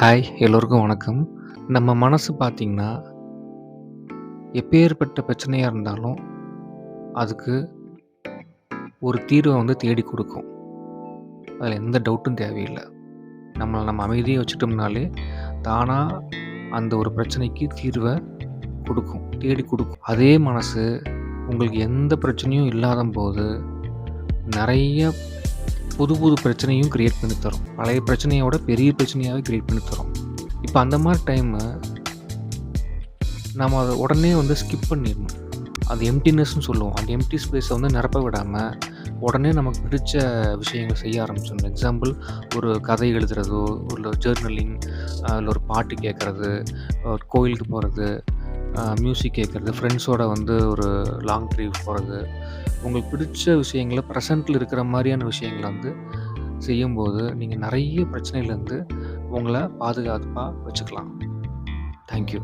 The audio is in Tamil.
ஹாய்! எல்லோருக்கும் வணக்கம். நம்ம மனசு பார்த்தீங்கன்னா, எப்பேர்ப்பட்ட பிரச்சனையா இருந்தாலும், அதுக்கு ஒரு தீர்வ தேடி குடுக்கும். அதில எந்த டவுட்டும் தேவையில்ல. நம்ம அமைதியா வச்சுட்டோம்னாலே, தானா அந்த ஒரு பிரச்சனைக்கு தீர்வ குடுக்கும். தேடி குடுக்கும். அதே மனசு உங்களுக்கு எந்த பிரச்சனையும் இல்லாதம்போது, நெறைய புது புது பிரச்சனையும் கிரியேட் பண்ணி தரும். பழைய பிரச்சனையோட பெரிய பிரச்சனையாவே கிரியேட் பண்ணி தரும். இப்ப அந்த மாரி டைமு நம்ம அத உடனே ஸ்கிப் பண்ணிடணும். அது எம்ப்டினஸ்ன்னு சொல்லுவோம். அந்த எம்ப்டி ஸ்பேஸ நிரப்ப விடாம, உடனே நமக்கு பிடிச்ச விஷயங்கள செய்ய ஆரம்பிச்சிடணும். எக்ஸாம்பிள் ஒரு கதை எழுதுறதோ, இல்ல ஜர்னலிங், இல்ல ஒரு பாட்டு கேட்கறது, ஒரு கோயிலுக்கு போறது, மியூசிக் கேட்கறது, ஃப்ரெண்ட்ஸோட ஒரு லாங் ட்ரைவ் போறது. உங்களுக்கு பிடிச்ச விஷயங்கள ப்ரெசென்ட்ல இருக்கிற மாரியான விஷயங்கள செய்யும்போது, நீங்க நெறைய பிரச்சனையிலேருந்து உங்கள பாதுகாப்பா வச்சுக்கலாம். Thank you.